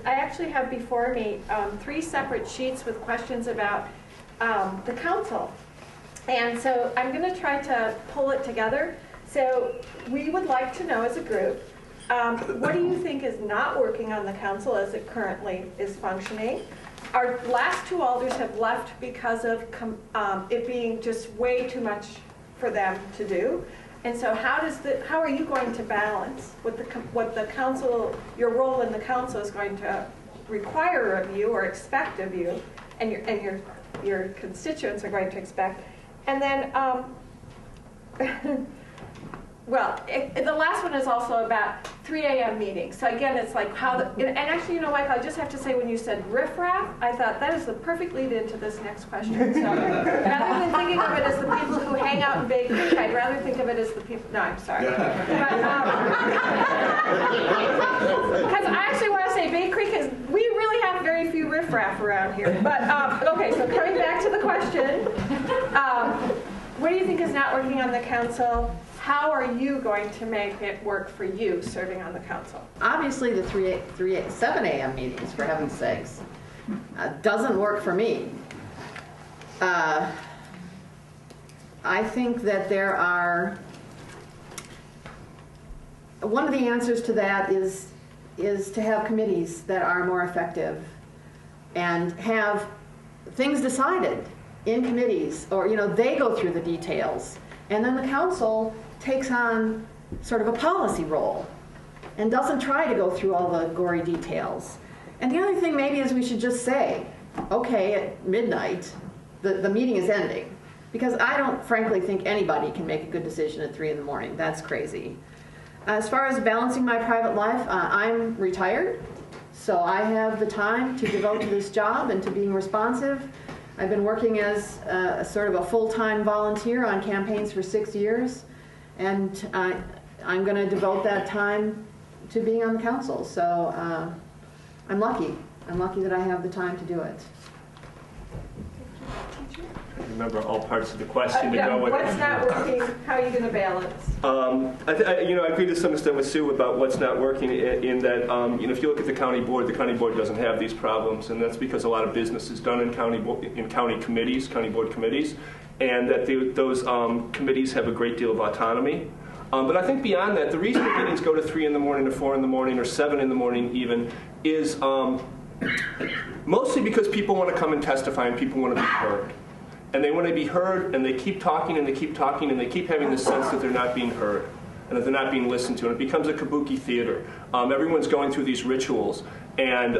I actually have before me 3 separate sheets with questions about the council. And so I'm going to try to pull it together. So we would like to know as a group, what do you think is not working on the council as it currently is functioning? Our last 2 alders have left because of it being just way too much for them to do. And so how are you going to balance what the council, your role in the council is going to require of you or expect of you, and your constituents are going to expect, and then well, the last one is also about 3 a.m. meetings. So again, it's like and actually, you know, Michael, I just have to say, when you said riffraff, I thought that is the perfect lead into this next question. So rather than thinking of it as the people who hang out in Bay Creek, I'd rather think of it as the people, no, I'm sorry. Because I actually want to say Bay Creek we really have very few riffraff around here. But, okay, so coming back to the question, what do you think is not working on the council? How are you going to make it work for you serving on the council? Obviously the 7 a.m. meetings, for heaven's sakes, doesn't work for me. I think that there are, one of the answers to that is to have committees that are more effective and have things decided in committees, or, you know, they go through the details, and then the council takes on sort of a policy role and doesn't try to go through all the gory details. And the other thing maybe is we should just say, okay, at midnight, the meeting is ending. Because I don't frankly think anybody can make a good decision at 3 in the morning. That's crazy. As far as balancing my private life, I'm retired, so I have the time to devote to this job and to being responsive. I've been working as sort of a full-time volunteer on campaigns for 6 years. And I'm going to devote that time to being on the council. So I'm lucky. I'm lucky that I have the time to do it. Remember all parts of the question to go with. What's not working? How are you going to balance? I agree to some extent with Sue about what's not working. In that, if you look at the county board doesn't have these problems, and that's because a lot of business is done in county committees, county board committees. And that those committees have a great deal of autonomy. But I think beyond that, the reason the meetings go to 3 in the morning or 4 in the morning or 7 in the morning even is mostly because people want to come and testify and people want to be heard. And they want to be heard, and they keep talking and they keep talking and they keep having the sense that they're not being heard and that they're not being listened to. And it becomes a kabuki theater. Everyone's going through these rituals, and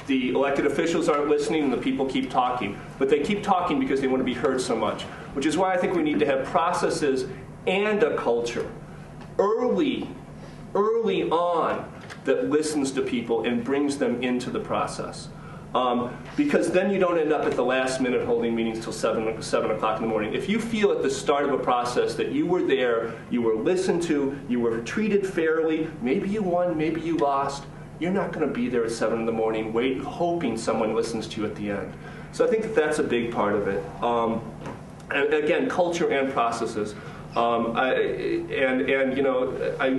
the elected officials aren't listening and the people keep talking. But they keep talking because they want to be heard so much, which is why I think we need to have processes and a culture early on that listens to people and brings them into the process. Because then you don't end up at the last minute holding meetings till 7 o'clock in the morning. If you feel at the start of a process that you were there, you were listened to, you were treated fairly, maybe you won, maybe you lost, you're not going to be there at 7 in the morning hoping someone listens to you at the end. So I think that's a big part of it. And again, culture and processes. I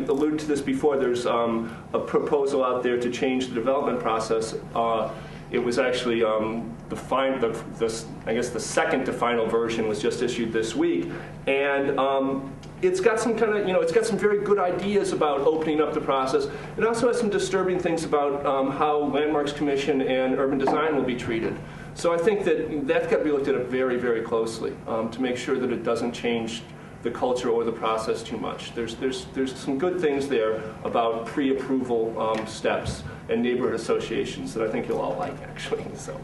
alluded to this before. There's a proposal out there to change the development process. It was actually the second to final version was just issued this week, and it's got some it's got some very good ideas about opening up the process. It also has some disturbing things about how Landmarks Commission and urban design will be treated. So I think that's got to be looked at very, very closely to make sure that it doesn't change the culture or the process too much. There's some good things there about pre-approval steps and neighborhood associations that I think you'll all like, actually. So,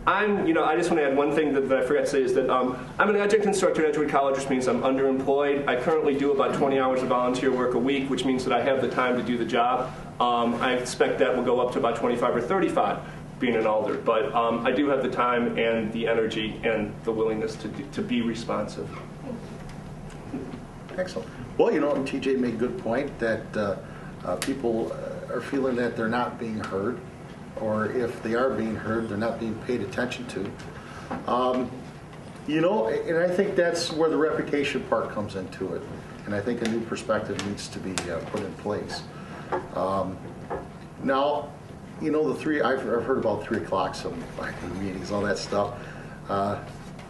I just want to add one thing that I forgot to say is that I'm an adjunct instructor at Edgewood College, which means I'm underemployed. I currently do about 20 hours of volunteer work a week, which means that I have the time to do the job. I expect that will go up to about 25 or 35 being an alder, but I do have the time and the energy and the willingness to be responsive. Excellent. Well, TJ made a good point that people are feeling that they're not being heard, or if they are being heard, they're not being paid attention to. And I think that's where the reputation part comes into it. And I think a new perspective needs to be put in place. Now, you know, I've heard about 3 o'clock, some meetings, all that stuff.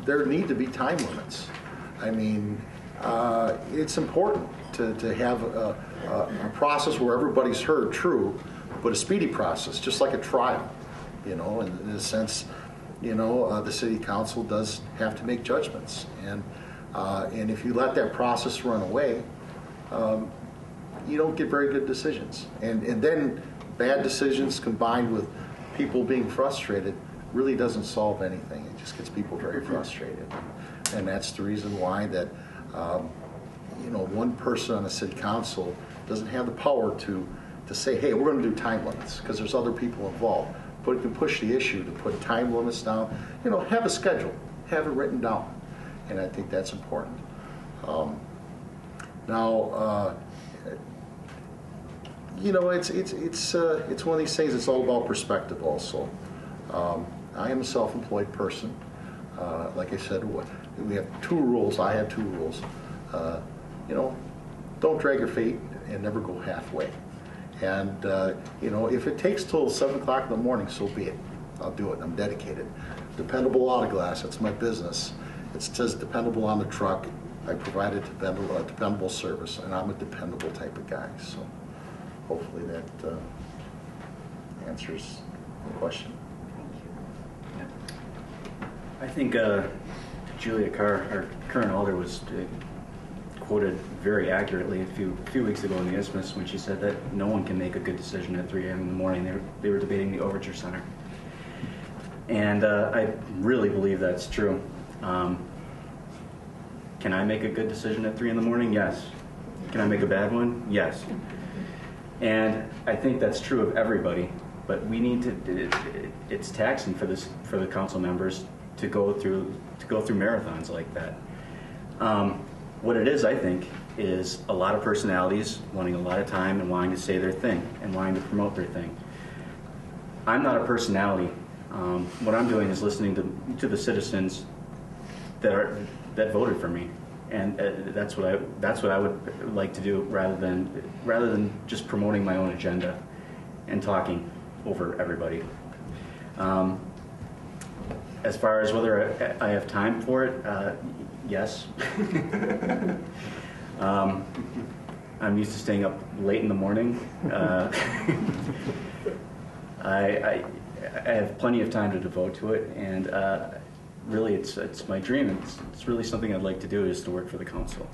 There need to be time limits. I mean, it's important to have a process where everybody's heard, true, but a speedy process, just like a trial, you know, in a sense, you know, the city council does have to make judgments. And if you let that process run away, you don't get very good decisions. And then bad decisions combined with people being frustrated really doesn't solve anything. It just gets people very frustrated. And that's the reason why that, you know, one person on the city council doesn't have the power to say, hey, we're going to do time limits, because there's other people involved. But it can push the issue to put time limits down. You know, have a schedule, have it written down. And I think that's important. Now, you know, it's one of these things. It's all about perspective, also. I am a self-employed person. Like I said, we have 2 rules. I have 2 rules. You know, don't drag your feet and never go halfway. And you know, if it takes till 7 o'clock in the morning, so be it. I'll do it. I'm dedicated. Dependable Auto Glass. That's my business. It says dependable on the truck. I provide a dependable service, and I'm a dependable type of guy. So hopefully that answers the question. I think Julia Carr, our current alder, was quoted very accurately a few weeks ago in the Isthmus when she said that no one can make a good decision at 3 a.m. in the morning. They were debating the Overture Center. And I really believe that's true. Can I make a good decision at 3 in the morning? Yes. Can I make a bad one? Yes. And I think that's true of everybody. But we need to. It's taxing for the council members to go through marathons like that. What it is, I think, is a lot of personalities wanting a lot of time and wanting to say their thing and wanting to promote their thing. I'm not a personality. What I'm doing is listening to the citizens that voted for me, and that's what I would like to do, rather than just promoting my own agenda and talking over everybody. As far as whether I have time for it, yes. I'm used to staying up late in the morning. I have plenty of time to devote to it, and really it's my dream. It's really something I'd like to do, is to work for the council.